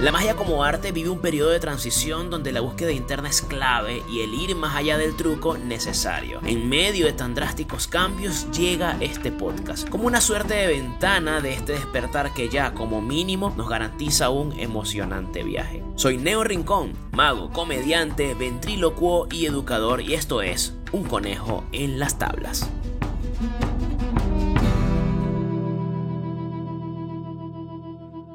La magia como arte vive un periodo de transición donde la búsqueda interna es clave y el ir más allá del truco necesario. En medio de tan drásticos cambios llega este podcast, como una suerte de ventana de este despertar que ya como mínimo nos garantiza un emocionante viaje. Soy Neo Rincón, mago, comediante, ventrílocuo y educador, y esto es Un Conejo en las Tablas.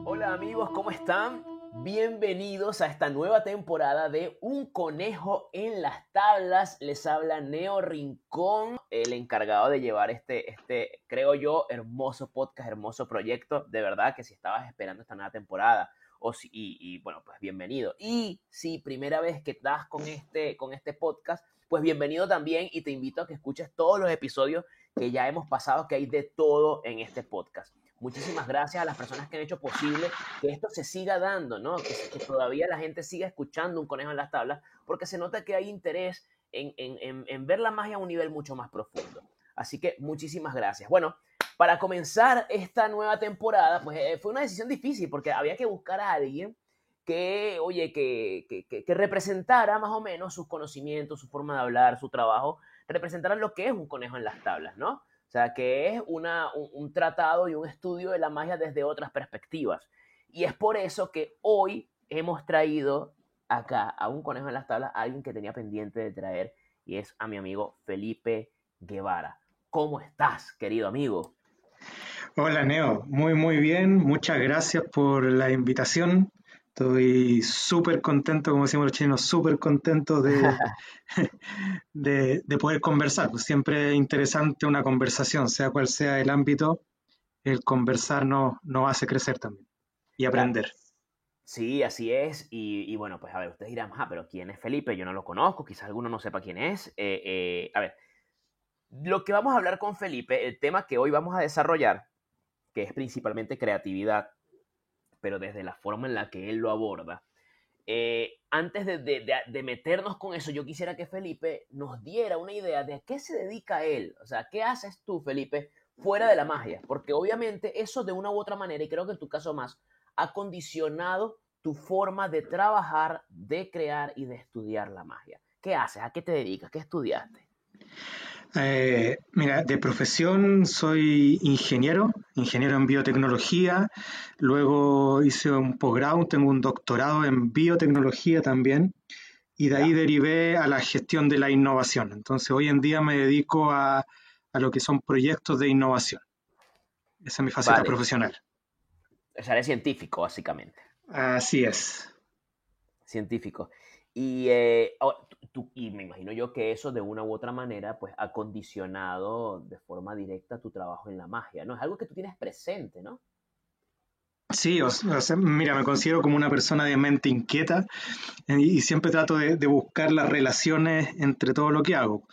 Hola amigos, ¿cómo están? Bienvenidos a esta nueva temporada de Un Conejo en las Tablas. Les habla Neo Rincón, el encargado de llevar este, creo yo, hermoso podcast, hermoso proyecto. De verdad que si estabas esperando esta nueva temporada, bueno, pues bienvenido. Y si primera vez que estás con este podcast, pues bienvenido también, y te invito a que escuches todos los episodios que ya hemos pasado, que hay de todo en este podcast. Muchísimas gracias a las personas que han hecho posible que esto se siga dando, ¿no? Que todavía la gente siga escuchando Un Conejo en las Tablas, porque se nota que hay interés en ver la magia a un nivel mucho más profundo. Así que muchísimas gracias. Bueno, para comenzar esta nueva temporada, pues fue una decisión difícil, porque había que buscar a alguien que representara más o menos sus conocimientos, su forma de hablar, su trabajo, representara lo que es Un Conejo en las Tablas, ¿no? O sea, que es un tratado y un estudio de la magia desde otras perspectivas. Y es por eso que hoy hemos traído acá a Un Conejo en las Tablas a alguien que tenía pendiente de traer, y es a mi amigo Felipe Guevara. ¿Cómo estás, querido amigo? Hola Neo, muy bien, muchas gracias por la invitación. Estoy súper contento, como decimos los chilenos, súper contento de poder conversar. Pues siempre es interesante una conversación, sea cual sea el ámbito, el conversar nos hace crecer también y Claro. aprender. Sí, así es. Y bueno, pues a ver, ustedes dirán, pero ¿quién es Felipe? Yo no lo conozco, quizás alguno no sepa quién es. A ver, lo que vamos a hablar con Felipe, el tema que hoy vamos a desarrollar, que es principalmente creatividad, pero desde la forma en la que él lo aborda. Antes de meternos con eso, yo quisiera que Felipe nos diera una idea de a qué se dedica él. O sea, ¿qué haces tú, Felipe, fuera de la magia? Porque obviamente eso de una u otra manera, y creo que en tu caso más, ha condicionado tu forma de trabajar, de crear y de estudiar la magia. ¿Qué haces? ¿A qué te dedicas? ¿Qué estudiaste? Mira, de profesión soy ingeniero en biotecnología, luego hice un posgrado, tengo un doctorado en biotecnología también, y de ahí Ya, derivé a la gestión de la innovación. Entonces, hoy en día me dedico a lo que son proyectos de innovación. Esa es mi faceta vale. profesional. O sea, eres científico, básicamente. Así es. Científico. Y me imagino yo que eso de una u otra manera pues ha condicionado de forma directa tu trabajo en la magia, ¿no? Es algo que tú tienes presente, ¿no? Sí, o sea, mira, me considero como una persona de mente inquieta y siempre trato de buscar las relaciones entre todo lo que hago.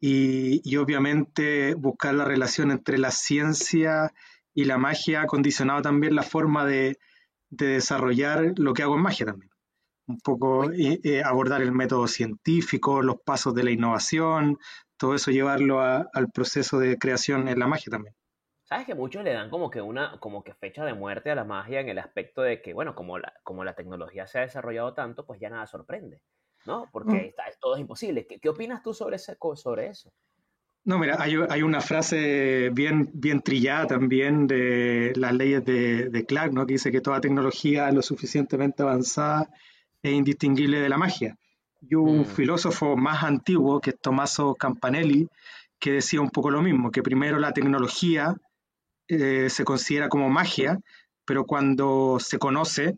Y obviamente buscar la relación entre la ciencia y la magia ha condicionado también la forma de desarrollar lo que hago en magia también. Un poco Oye, abordar el método científico, los pasos de la innovación, todo eso llevarlo al proceso de creación en la magia también. sabes que muchos le dan como que fecha de muerte a la magia en el aspecto de que, bueno, como la tecnología se ha desarrollado tanto, pues ya nada sorprende, ¿no? Porque todo es imposible. ¿Qué opinas tú sobre eso? No, mira, hay una frase bien trillada también de las leyes de Clark, ¿no? Que dice que toda tecnología lo suficientemente avanzada es indistinguible de la magia. Y hubo un Mm, filósofo más antiguo, que es Tommaso Campanelli, que decía un poco lo mismo, que primero la tecnología se considera como magia, pero cuando se conoce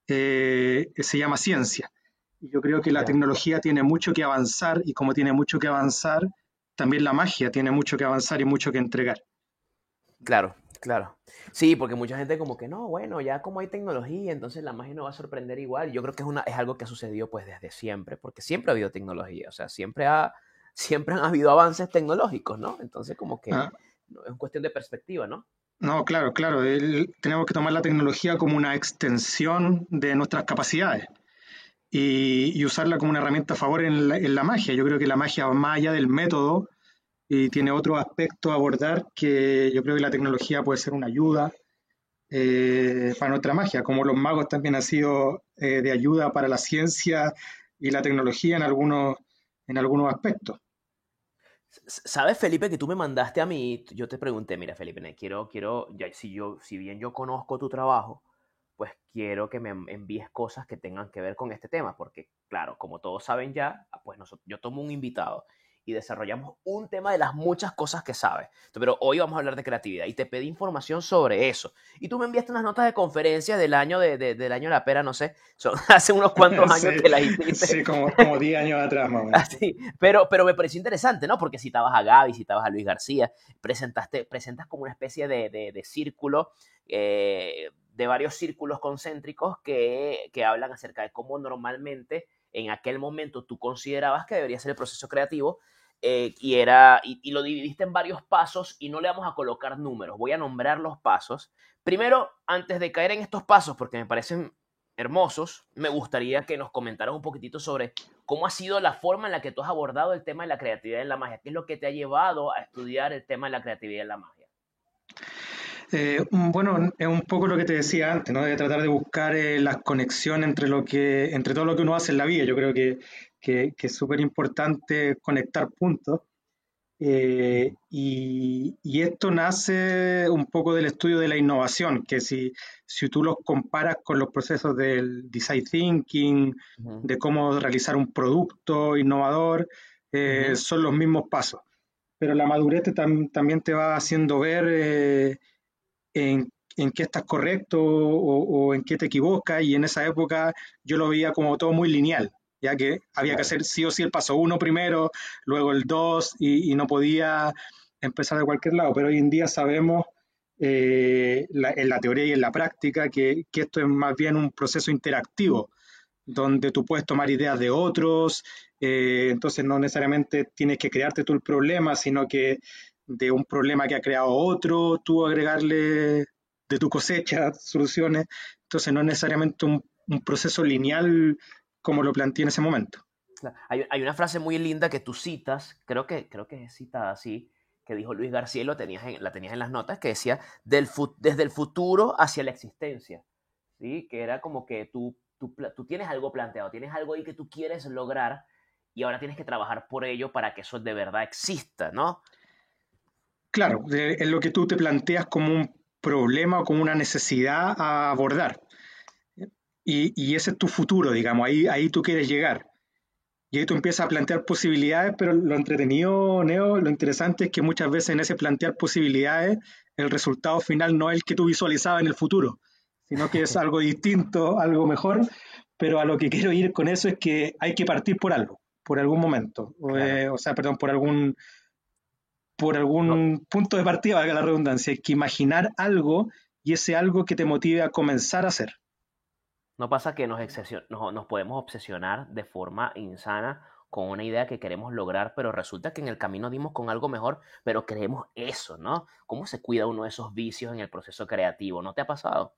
se llama ciencia. Y yo creo que la ya. tecnología tiene mucho que avanzar, y como tiene mucho que avanzar, también la magia tiene mucho que avanzar y mucho que entregar. Claro, claro. Sí, porque mucha gente como que no, bueno, ya como hay tecnología, entonces la magia no va a sorprender igual. Yo creo que es algo que ha sucedido pues desde siempre, porque siempre ha habido tecnología, o sea, siempre han habido avances tecnológicos, ¿no? Entonces como que Ah, no, es cuestión de perspectiva, ¿no? no, claro, tenemos que tomar la tecnología como una extensión de nuestras capacidades y usarla como una herramienta a favor en la magia. Yo creo que la magia va más allá del método y tiene otro aspecto a abordar, que yo creo que la tecnología puede ser una ayuda, para nuestra magia, como los magos también han sido de ayuda para la ciencia y la tecnología en algunos aspectos. ¿Sabes, Felipe, que tú me mandaste a mí? Yo te pregunté, mira, Felipe, ya, si bien yo conozco tu trabajo, pues quiero que me envíes cosas que tengan que ver con este tema, porque claro, como todos saben ya, pues yo tomo un invitado y desarrollamos un tema de las muchas cosas que sabe. Pero hoy vamos a hablar de creatividad y te pedí información sobre eso. Y tú me enviaste unas notas de conferencias del año del año de la pera, no sé, hace unos cuantos Sí, años que las hiciste. sí, como 10 años atrás más o menos. Así, pero me pareció interesante, ¿no? Porque citabas a Gaby, citabas a Luis García, presentas como una especie de círculo, de varios círculos concéntricos que hablan acerca de cómo normalmente en aquel momento tú considerabas que debería ser el proceso creativo, y lo dividiste en varios pasos y no le vamos a colocar números, voy a nombrar los pasos. Primero, antes de caer en estos pasos, porque me parecen hermosos, me gustaría que nos comentaras un poquitito sobre cómo ha sido la forma en la que tú has abordado el tema de la creatividad en la magia. ¿Qué es lo que te ha llevado a estudiar el tema de la creatividad en la magia? Bueno, es un poco lo que te decía antes, ¿no? De tratar de buscar las conexiones entre todo lo que uno hace en la vida. Yo creo que es súper importante conectar puntos. Y esto nace un poco del estudio de la innovación, que si tú los comparas con los procesos del design thinking, Ujú, de cómo realizar un producto innovador, ujú, son los mismos pasos. Pero la madurez también te va haciendo ver en qué estás correcto o en qué te equivocas, y en esa época yo lo veía como todo muy lineal, ya que había que claro. hacer sí o sí el paso uno primero, luego el dos, y no podía empezar de cualquier lado, pero hoy en día sabemos en la teoría y en la práctica que esto es más bien un proceso interactivo, donde tú puedes tomar ideas de otros, entonces no necesariamente tienes que crearte tú el problema, sino que de un problema que ha creado otro, tú agregarle de tu cosecha soluciones, entonces no es necesariamente un proceso lineal como lo planteé en ese momento. Claro. Hay una frase muy linda que tú citas, creo que es citada así, que dijo Luis García y la tenías en las notas, que decía desde el futuro hacia la existencia, ¿sí? Que era como que tú tienes algo planteado, tienes algo ahí que tú quieres lograr y ahora tienes que trabajar por ello para que eso de verdad exista, ¿no? Claro, es lo que tú te planteas como un problema o como una necesidad a abordar. Y ese es tu futuro, digamos, ahí tú quieres llegar. Y ahí tú empiezas a plantear posibilidades, pero lo entretenido, Neo, lo interesante es que muchas veces en ese plantear posibilidades, el resultado final no es el que tú visualizabas en el futuro, sino que es algo distinto, algo mejor, pero a lo que quiero ir con eso es que hay que partir por algo, por algún momento, Claro. o sea, perdón, por No, algún punto de partida, valga la redundancia, hay que imaginar algo y ese algo que te motive a comenzar a hacer. no pasa que nos podemos obsesionar de forma insana con una idea que queremos lograr, pero resulta que en el camino dimos con algo mejor, pero creemos eso, ¿no? ¿Cómo se cuida uno de esos vicios en el proceso creativo? ¿No te ha pasado?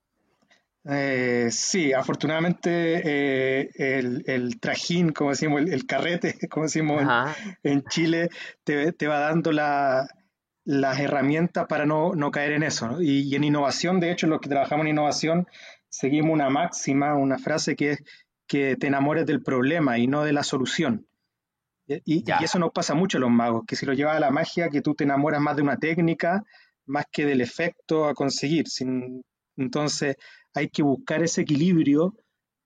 Sí, afortunadamente el trajín, como decimos, el carrete, como decimos Ajá. en Chile, te va dando las herramientas para no caer en eso, ¿no? Y en innovación, de hecho, los que trabajamos en innovación, seguimos una máxima, una frase que es que te enamores del problema y no de la solución. Y Ya. eso nos pasa mucho a los magos, que si lo llevas a la magia, que tú te enamoras más de una técnica, más que del efecto a conseguir. Entonces hay que buscar ese equilibrio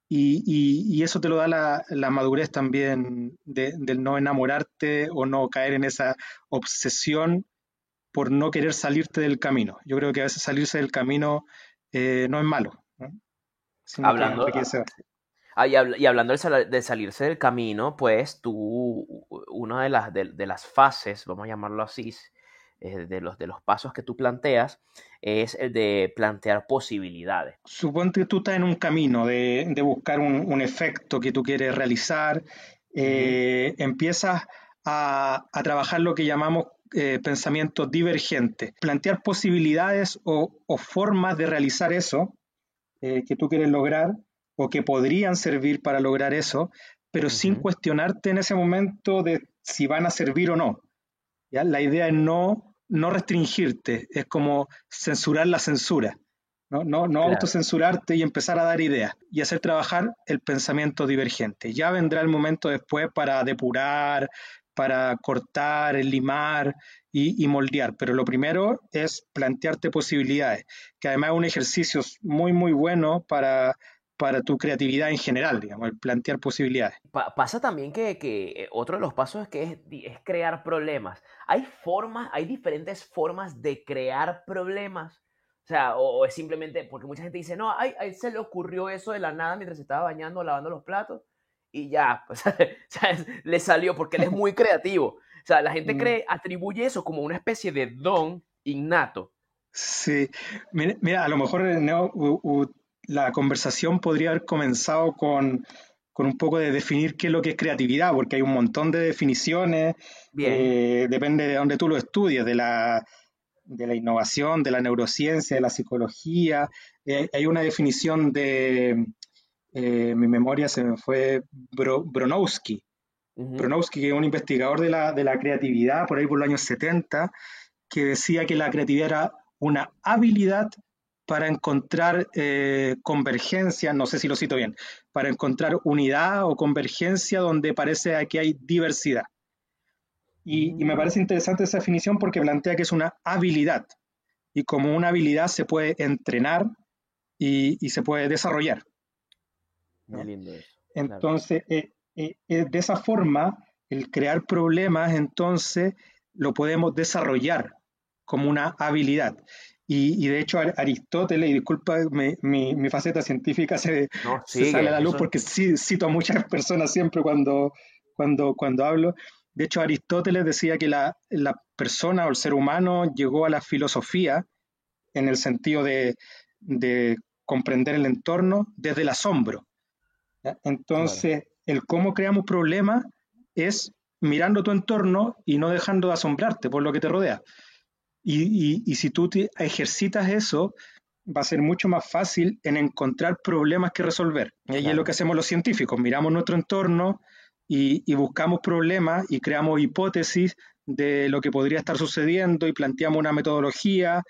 y eso te lo da la madurez también del no enamorarte o no caer en esa obsesión por no querer salirte del camino. Yo creo que a veces salirse del camino no es malo, ¿no? Sino que Hablando, enriquece. y hablando de salirse del camino, pues una de las fases, vamos a llamarlo así, de los pasos que tú planteas, es el de plantear posibilidades. Suponte que tú estás en un camino de buscar un efecto que tú quieres realizar, Ujú, empiezas a trabajar lo que llamamos pensamientos divergentes, plantear posibilidades o formas de realizar eso que tú quieres lograr o que podrían servir para lograr eso, pero sin ujú. cuestionarte en ese momento de si van a servir o no. ¿Ya? La idea es no restringirte, es como censurar la censura. no Claro. autocensurarte y empezar a dar ideas y hacer trabajar el pensamiento divergente. Ya vendrá el momento después para depurar, para cortar, limar y moldear, pero lo primero es plantearte posibilidades, que además es un ejercicio muy, muy bueno para tu creatividad en general, digamos, el plantear posibilidades. Pasa también que otro de los pasos es que es crear problemas. Hay formas, hay diferentes formas de crear problemas. O sea, o es simplemente, porque mucha gente dice, no, a él se le ocurrió eso de la nada mientras se estaba bañando, lavando los platos, y ya, pues, ¿sabes? Le salió porque él es muy creativo. O sea, la gente Mm, cree, atribuye eso como una especie de don innato. sí, mira, a lo mejor la conversación podría haber comenzado con un poco de definir qué es lo que es creatividad, porque hay un montón de definiciones, Bien. depende de dónde tú lo estudies, de la innovación, de la neurociencia, de la psicología. Hay una definición mi memoria se me fue, Bronowski. Ujú. Bronowski, que es un investigador de la creatividad por ahí por los años 70, que decía que la creatividad era una habilidad para encontrar convergencia, no sé si lo cito bien, para encontrar unidad o convergencia donde parece que hay diversidad. Y me parece Mm, interesante esa definición porque plantea que es una habilidad y como una habilidad se puede entrenar y se puede desarrollar, muy ¿no? lindo eso, claro. Entonces, de esa forma, el crear problemas, entonces, lo podemos desarrollar como una habilidad. Y de hecho, Aristóteles, y disculpa, mi faceta científica No, se sale a sigue, la luz eso. porque sí, cito a muchas personas siempre cuando hablo. De hecho, Aristóteles decía que la persona o el ser humano llegó a la filosofía en el sentido de comprender el entorno desde el asombro. ¿Ya? Claro. Entonces, el cómo creamos problemas es mirando tu entorno y no dejando de asombrarte por lo que te rodea. Y si tú ejercitas eso, va a ser mucho más fácil en encontrar problemas que resolver. Y es lo que Claro. hacemos los científicos, miramos nuestro entorno y buscamos problemas y creamos hipótesis de lo que podría estar sucediendo y planteamos una metodología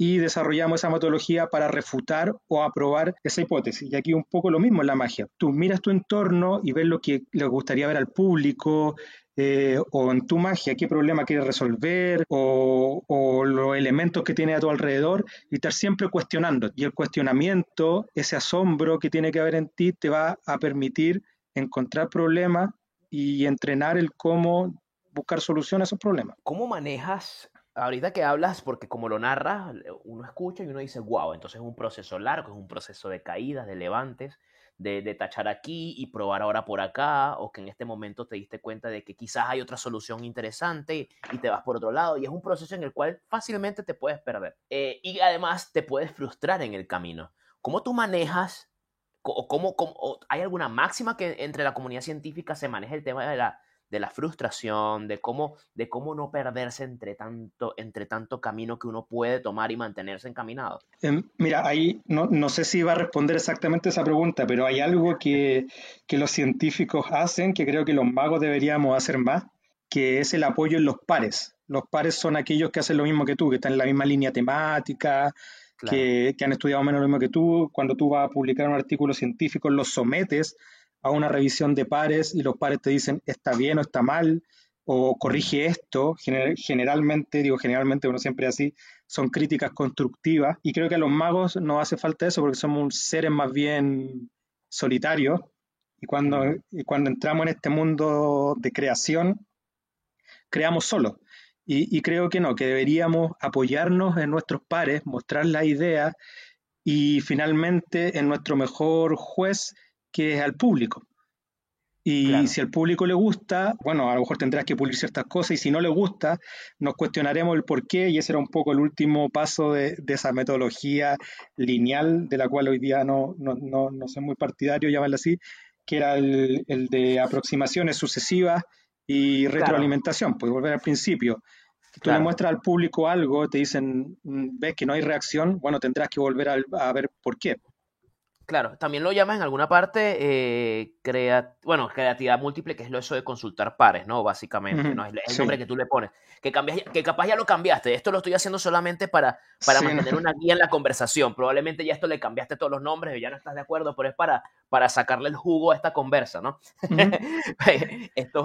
y desarrollamos esa metodología para refutar o aprobar esa hipótesis. Y aquí un poco lo mismo en la magia. Tú miras tu entorno y ves lo que le gustaría ver al público, o en tu magia, qué problema quieres resolver, o los elementos que tienes a tu alrededor, y estar siempre cuestionando. Y el cuestionamiento, ese asombro que tiene que haber en ti, te va a permitir encontrar problemas y entrenar el cómo buscar solución a esos problemas. ¿Cómo manejas, ahorita que hablas, porque como lo narras, uno escucha y uno dice, wow, entonces es un proceso largo, es un proceso de caídas, de levantes, de tachar aquí y probar ahora por acá, o que en este momento te diste cuenta de que quizás hay otra solución interesante y te vas por otro lado, y es un proceso en el cual fácilmente te puedes perder. Y además te puedes frustrar en el camino. ¿Cómo tú manejas, o hay alguna máxima que entre la comunidad científica se maneje el tema de la frustración, de cómo no perderse entre tanto camino que uno puede tomar y mantenerse encaminado? Mira, ahí no sé si va a responder exactamente esa pregunta, pero hay algo que los científicos hacen que creo que los magos deberíamos hacer más, que es el apoyo en los pares. Los pares son aquellos que hacen lo mismo que tú, que están en la misma línea temática, Claro, que han estudiado menos lo mismo que tú. Cuando tú vas a publicar un artículo científico, los sometes a una revisión de pares y los pares te dicen está bien o está mal, o corrige esto. Generalmente, digo generalmente, uno siempre es así, son críticas constructivas y creo que a los magos nos hace falta eso porque somos seres más bien solitarios ujú, y cuando entramos en este mundo de creación, creamos solos. Y creo que no, que deberíamos apoyarnos en nuestros pares, mostrar las ideas y finalmente en nuestro mejor juez, que es al público. Y claro. si al público le gusta, bueno, a lo mejor tendrás que pulir ciertas cosas y si no le gusta, nos cuestionaremos el por qué y ese era un poco el último paso de esa metodología lineal de la cual hoy día no soy muy partidario, llamarla así, que era el de aproximaciones sucesivas y Claro, retroalimentación, pues volver al principio. Que tú le claro. muestras al público algo, te dicen, ves que no hay reacción, bueno, tendrás que volver a ver por qué. Claro, también lo llamas en alguna parte creatividad múltiple, que es eso de consultar pares, ¿no? Básicamente, ¿no? Ujú, Es el sí, nombre que tú le pones. Que capaz ya lo cambiaste. Esto lo estoy haciendo solamente para sí, no, mantener una guía en la conversación. Probablemente ya esto le cambiaste todos los nombres y ya no estás de acuerdo, pero es para sacarle el jugo a esta conversa, ¿no? ujú.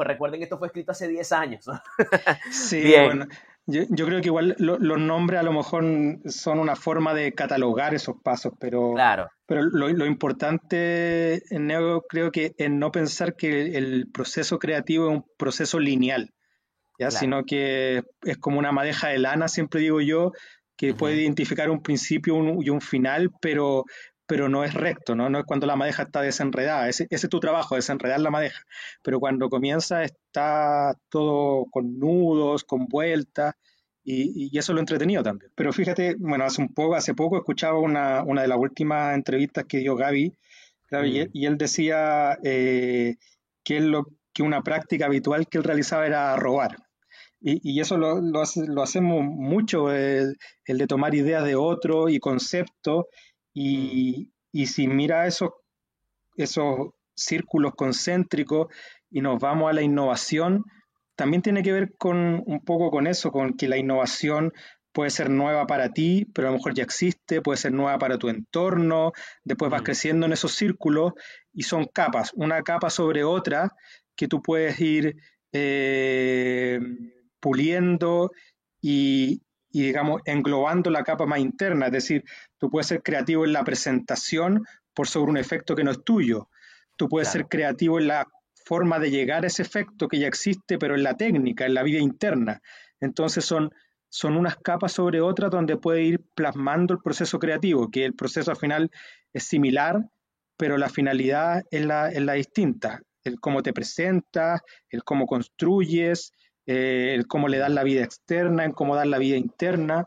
Recuerden que esto fue escrito hace 10 años, ¿no? Sí, Bien, bueno, yo creo que igual los nombres a lo mejor son una forma de catalogar esos pasos, claro, pero lo importante en Neo creo que es no pensar que el proceso creativo es un proceso lineal, ¿ya? claro. Sino que es como una madeja de lana, siempre digo yo, que puede Ujú, identificar un principio y un final, pero no es recto, ¿no? No es cuando la madeja está desenredada. Ese es tu trabajo, desenredar la madeja. Pero cuando comienza está todo con nudos, con vueltas, y eso es lo entretenido también. Pero fíjate, bueno, hace poco escuchaba una de las últimas entrevistas que dio Gaby, claro, mm, y él decía que una práctica habitual que él realizaba era robar. Y eso lo hacemos mucho, el de tomar ideas de otro y conceptos, mm, y si mira esos círculos concéntricos y nos vamos a la innovación, también tiene que ver con un poco con eso, con que la innovación puede ser nueva para ti, pero a lo mejor ya existe, puede ser nueva para tu entorno, después vas mm, creciendo en esos círculos y son capas, una capa sobre otra que tú puedes ir eh, puliendo y, digamos, englobando la capa más interna, es decir, tú puedes ser creativo en la presentación por sobre un efecto que no es tuyo. Tú puedes ser claro. creativo en la forma de llegar a ese efecto que ya existe, pero en la técnica, en la vida interna. Entonces son unas capas sobre otras donde puede ir plasmando el proceso creativo, que el proceso al final es similar, pero la finalidad es la distinta. El cómo te presentas, el cómo construyes, el cómo le das Mm. la vida externa, el cómo das la vida interna.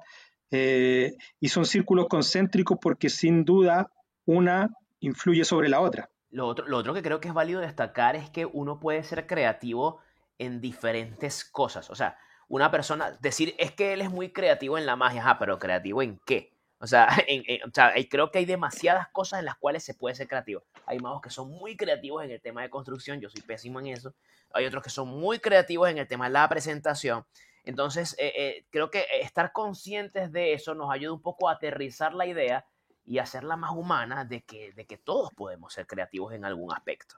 Y son círculos concéntricos porque sin duda una influye sobre la otra. Lo otro que creo que es válido destacar es que uno puede ser creativo en diferentes cosas. O sea, una persona, decir, es que él es muy creativo en la magia, pero ¿creativo en qué? O sea, creo que hay demasiadas cosas en las cuales se puede ser creativo. Hay magos que son muy creativos en el tema de construcción, yo soy pésimo en eso. Hay otros que son muy creativos en el tema de la presentación. Entonces, creo que estar conscientes de eso nos ayuda un poco a aterrizar la idea y hacerla más humana de que todos podemos ser creativos en algún aspecto.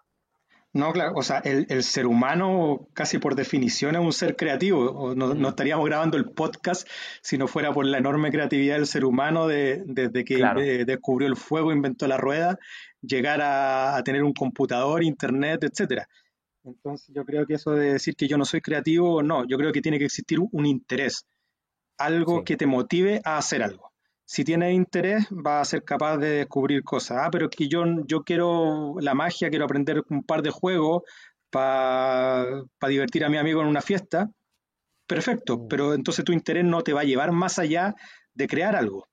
No, claro, o sea, el ser humano casi por definición es un ser creativo, o no Mm, estaríamos grabando el podcast si no fuera por la enorme creatividad del ser humano desde que claro, descubrió el fuego, inventó la rueda, llegar a tener un computador, internet, etcétera. Entonces yo creo que eso de decir que yo no soy creativo, no, yo creo que tiene que existir un interés, algo sí. que te motive a hacer algo. Si tienes interés, vas a ser capaz de descubrir cosas. Ah, pero es que yo quiero la magia, quiero aprender un par de juegos para divertir a mi amigo en una fiesta. Perfecto, Mm, pero entonces tu interés no te va a llevar más allá de crear algo.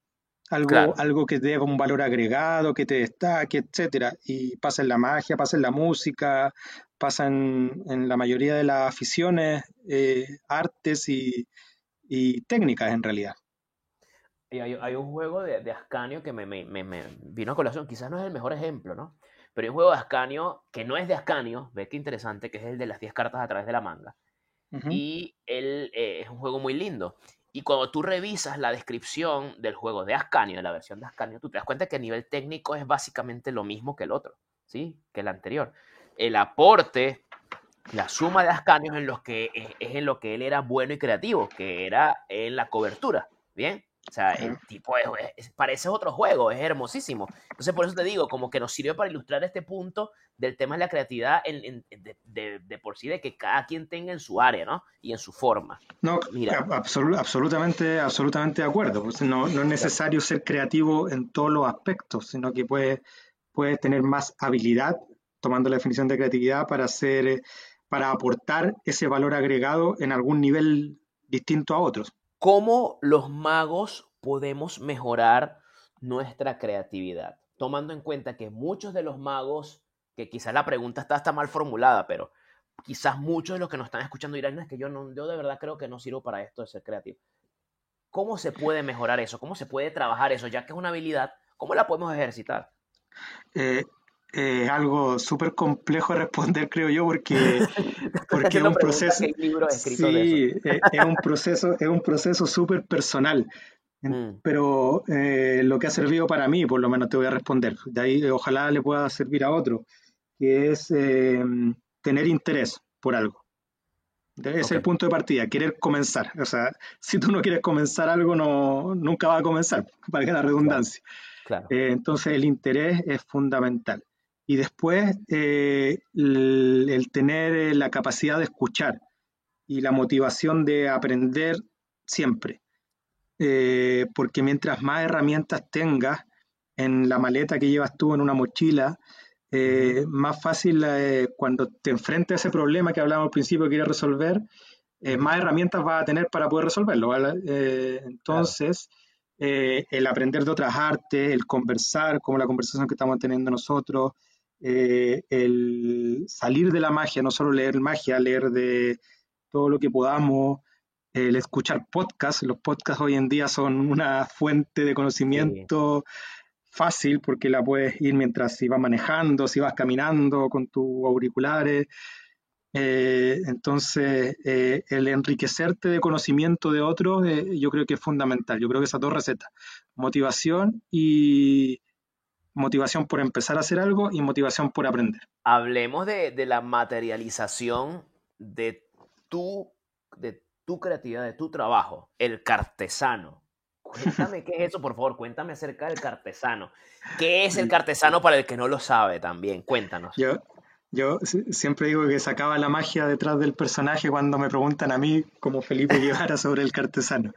Algo, claro. algo que te dé un valor agregado, que te destaque, etcétera. Y pasa en la magia, pasa en la música, pasa en la mayoría de las aficiones, artes y técnicas en realidad. Y hay un juego de Ascanio que me vino a colación. Quizás no es el mejor ejemplo, ¿no? Pero hay un juego de Ascanio que no es de Ascanio, ve qué interesante, que es el de las 10 cartas a través de la manga. Ujú. Y él es un juego muy lindo. Y cuando tú revisas la descripción del juego de Ascanio, de la versión de Ascanio, tú te das cuenta que a nivel técnico es básicamente lo mismo que el otro, ¿sí? Que el anterior. El aporte, la suma de Ascanio es en lo que él era bueno y creativo, que era en la cobertura, ¿bien? O sea, Claro. el tipo parece otro juego, es hermosísimo. Entonces, por eso te digo, como que nos sirve para ilustrar este punto del tema de la creatividad de por sí, de que cada quien tenga en su área, ¿no? Y en su forma. No, Mira, absolutamente de acuerdo. Pues no es claro. necesario ser creativo en todos los aspectos, sino que puedes tener más habilidad, tomando la definición de creatividad, para aportar ese valor agregado en algún nivel distinto a otros. ¿Cómo los magos podemos mejorar nuestra creatividad? Tomando en cuenta que muchos de los magos, que quizás la pregunta está hasta mal formulada, pero quizás muchos de los que nos están escuchando dirán, no, es que yo de verdad creo que no sirvo para esto de ser creativo. ¿Cómo se puede mejorar eso? ¿Cómo se puede trabajar eso? Ya que es una habilidad, ¿cómo la podemos ejercitar? Eh, es algo súper complejo de responder, creo yo, porque, Estoy porque es haciendo un preguntas que proceso, hay libros escritos de eso. sí, es un proceso súper personal. Mm, Pero lo que ha servido para mí, por lo menos te voy a responder. De ahí ojalá le pueda servir a otro, que es tener interés por algo. Ese es ok, el punto de partida, querer comenzar. O sea, si tú no quieres comenzar algo, no, nunca va a comenzar, valga la claro, redundancia. claro. Entonces el interés es fundamental. Y después el tener la capacidad de escuchar y la motivación de aprender siempre. Porque mientras más herramientas tengas en la maleta que llevas tú en una mochila, Ujú, más fácil cuando te enfrentes a ese problema que hablábamos al principio que quieres resolver, ujú, más herramientas vas a tener para poder resolverlo, ¿vale? claro. Entonces, el aprender de otras artes, el conversar, como la conversación que estamos teniendo nosotros, el salir de la magia, no solo leer magia, leer de todo lo que podamos, el escuchar podcasts. Los podcasts hoy en día son una fuente de Sí. conocimiento fácil porque la puedes ir mientras si vas manejando, si vas caminando con tus auriculares. Entonces, el enriquecerte de conocimiento de otros, yo creo que es fundamental. Yo creo que esas dos recetas, motivación y motivación por empezar a hacer algo y motivación por aprender. Hablemos de la materialización de tu, de tu creatividad, de tu trabajo, el cartesano. Cuéntame qué es eso, por favor, cuéntame acerca del cartesano. ¿Qué es el cartesano para el que no lo sabe también? Cuéntanos. Yo, yo siempre digo que sacaba la magia detrás del personaje cuando me preguntan a mí, como Felipe Guevara, sobre el cartesano.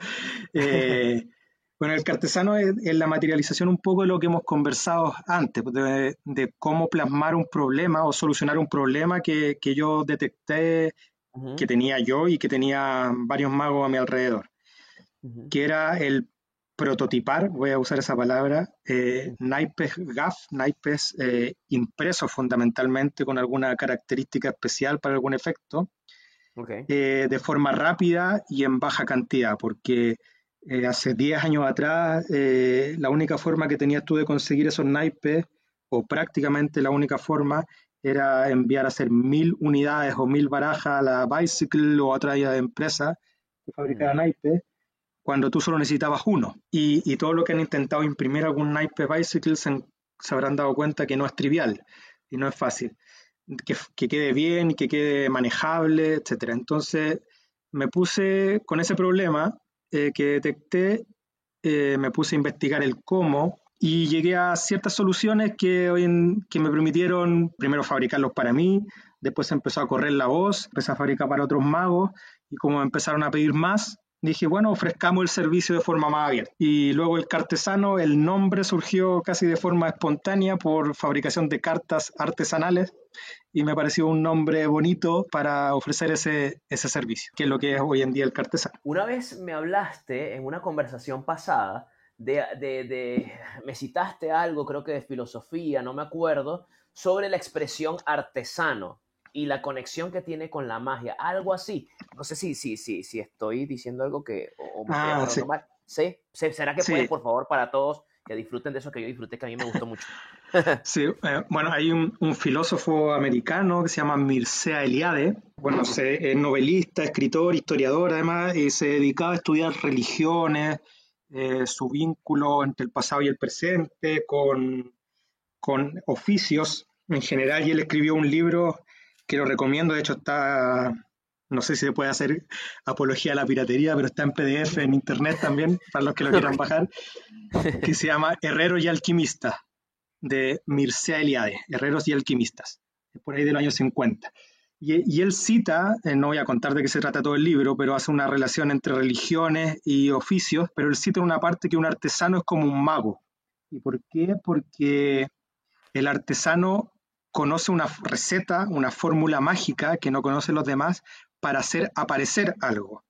Eh, bueno, el cartesano es la materialización un poco de lo que hemos conversado antes, pues, de cómo plasmar un problema o solucionar un problema que yo detecté que Ujú, tenía yo y que tenía varios magos a mi alrededor, ujú, que era el prototipar, voy a usar esa palabra, naipes GAF, naipes impresos fundamentalmente con alguna característica especial para algún efecto, ok. de forma rápida y en baja cantidad, porque hace 10 años atrás la única forma que tenías tú de conseguir esos naipes, o prácticamente la única forma, era enviar a hacer 1000 unidades o 1000 barajas a la Bicycle o a otra empresa que fabricaba Mm, naipes, cuando tú solo necesitabas uno. Y todo lo que han intentado imprimir algún naipe Bicycle se habrán dado cuenta que no es trivial y no es fácil. Que quede bien, que quede manejable, etcétera. Entonces me puse con ese problema que detecté, me puse a investigar el cómo y llegué a ciertas soluciones que me permitieron primero fabricarlos para mí, después empezó a correr la voz, empecé a fabricar para otros magos y como me empezaron a pedir más, dije, bueno, ofrezcamos el servicio de forma más abierta. Y luego el cartesano, el nombre surgió casi de forma espontánea por fabricación de cartas artesanales y me pareció un nombre bonito para ofrecer ese servicio, que es lo que es hoy en día el cartesano. Una vez me hablaste en una conversación pasada me citaste algo, creo que de filosofía, no me acuerdo, sobre la expresión artesano y la conexión que tiene con la magia, algo así. No sé si estoy diciendo algo o me estoy Ah, acordando sí, mal. ¿Sí? ¿Será que puedes, sí, por favor, para todos, que disfruten de eso que yo disfruté, que a mí me gustó mucho? sí. Bueno, hay un filósofo americano que se llama Mircea Eliade, bueno, es novelista, escritor, historiador además, y se dedicaba a estudiar religiones, su vínculo entre el pasado y el presente, con oficios en general, y él escribió un libro que lo recomiendo, de hecho está, no sé si se puede hacer apología a la piratería, pero está en PDF en internet también, para los que lo quieran Ok. bajar, que se llama Herreros y Alquimistas, de Mircea Eliade, Herreros y Alquimistas, por ahí de los años 50. Y él cita, no voy a contar de qué se trata todo el libro, pero hace una relación entre religiones y oficios, pero él cita en una parte que un artesano es como un mago. ¿Y por qué? Porque el artesano conoce una receta, una fórmula mágica que no conocen los demás para hacer aparecer algo.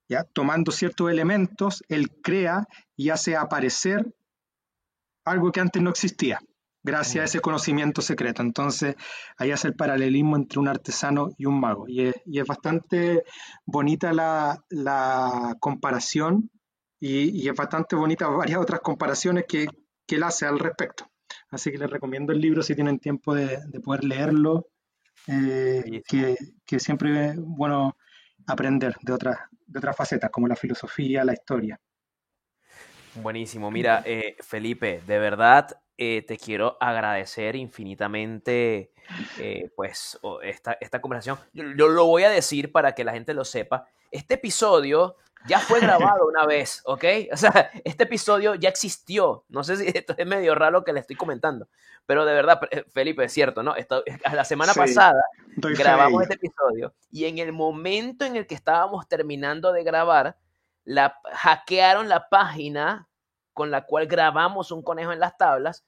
¿Ya? Tomando ciertos elementos, él crea y hace aparecer algo que antes no existía, gracias a Mm. ese conocimiento secreto. Entonces, ahí hace el paralelismo entre un artesano y un mago. Y es bastante bonita la comparación y es bastante bonita varias otras comparaciones que él hace al respecto. así que les recomiendo el libro si tienen tiempo de poder leerlo, Bellísimo. que siempre es bueno aprender de otras facetas, como la filosofía, la historia. Buenísimo. Mira, Felipe, de verdad te quiero agradecer infinitamente pues esta conversación. Yo lo voy a decir para que la gente lo sepa. Este episodio ya fue grabado una vez, ¿ok? O sea, este episodio ya existió. No sé si esto es medio raro que le estoy comentando, pero de verdad, Felipe, es cierto, ¿no? La semana Sí, pasada doy fe de grabamos ello. este episodio y en el momento en el que estábamos terminando de grabar, hackearon la página con la cual grabamos un conejo en las tablas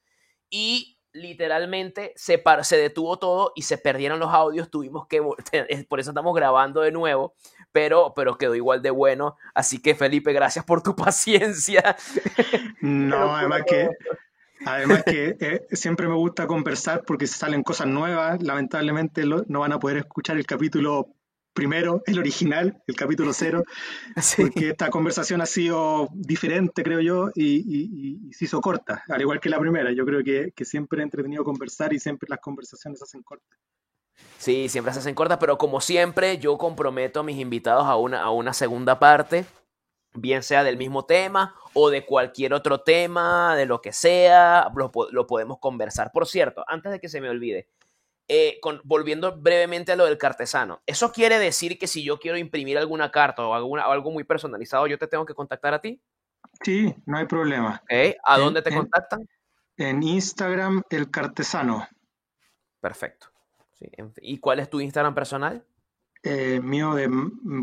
y literalmente se detuvo todo y se perdieron los audios, tuvimos que, por eso estamos grabando de nuevo, pero quedó igual de bueno, así que Felipe, gracias por tu paciencia. Qué No, locura todo. además que siempre me gusta conversar porque salen cosas nuevas. Lamentablemente no van a poder escuchar el capítulo primero, el original, el capítulo cero, porque Sí. esta conversación ha sido diferente, creo yo, y se hizo corta, al igual que la primera. Yo creo que siempre he entretenido conversar y siempre las conversaciones se hacen cortas. Sí, siempre se hacen cortas, pero como siempre, yo comprometo a mis invitados a una segunda parte, bien sea del mismo tema o de cualquier otro tema, de lo que sea, lo podemos conversar. Por cierto, antes de que se me olvide, volviendo brevemente a lo del cartesano, ¿eso quiere decir que si yo quiero imprimir alguna carta o algo muy personalizado, yo te tengo que contactar a ti? Sí, no hay problema. ¿Ok? ¿A En, dónde te en, contactan? en Instagram, el cartesano. Perfecto. Sí, ¿y cuál es tu Instagram personal? Mío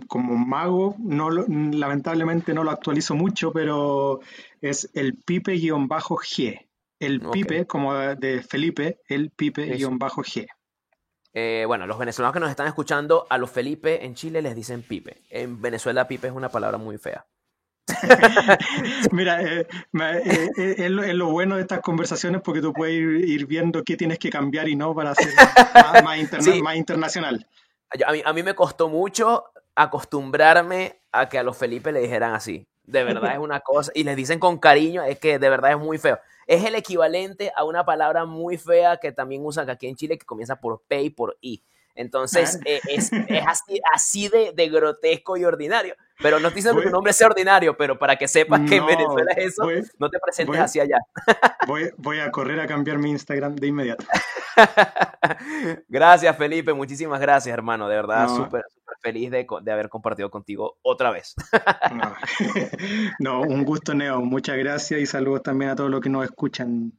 como mago, lamentablemente no lo actualizo mucho, pero es el pipe-g. El Ok, pipe, como de Felipe, el sí, sí. pipe-g. Bueno, los venezolanos que nos están escuchando, a los Felipe en Chile les dicen Pipe. En Venezuela Pipe es una palabra muy fea. Mira, es lo bueno de estas conversaciones porque tú puedes ir viendo qué tienes que cambiar y no para hacerlo Sí, más internacional. a mí me costó mucho acostumbrarme a que a los Felipe le dijeran así. De verdad es una cosa, y les dicen con cariño, es que de verdad es muy feo. Es el equivalente a una palabra muy fea que también usan aquí en Chile que comienza por P y por I. Ah, Entonces, es así de grotesco y ordinario. Pero no estoy diciendo que un voy, hombre sea ordinario, pero para que sepas que en no, Venezuela es eso, voy, no te presentes voy, así allá. voy a correr a cambiar mi Instagram de inmediato. Gracias, Felipe. Muchísimas gracias, hermano. De verdad, No, súper, súper feliz de haber compartido contigo otra vez. no, no, un gusto, Neo. Muchas gracias y saludos también a todos los que nos escuchan en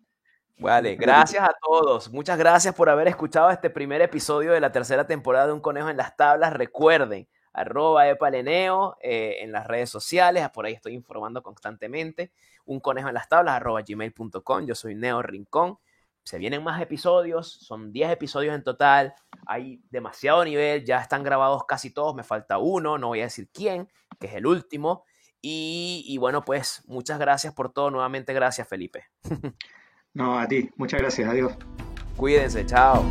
Vale, este capítulo. gracias a todos. Muchas gracias por haber escuchado este primer episodio de la tercera temporada de Un Conejo en las Tablas. Recuerden, @epaleneo en las redes sociales. Por ahí estoy informando constantemente. Un Conejo en las Tablas, @gmail.com. Yo soy Neo Rincón. Se vienen más episodios, son 10 episodios en total. Hay demasiado nivel, ya están grabados casi todos. Me falta uno, no voy a decir quién, que es el último. Y bueno, pues muchas gracias por todo. Nuevamente, gracias, Felipe. No, a ti. Muchas gracias. Adiós. Cuídense, chao.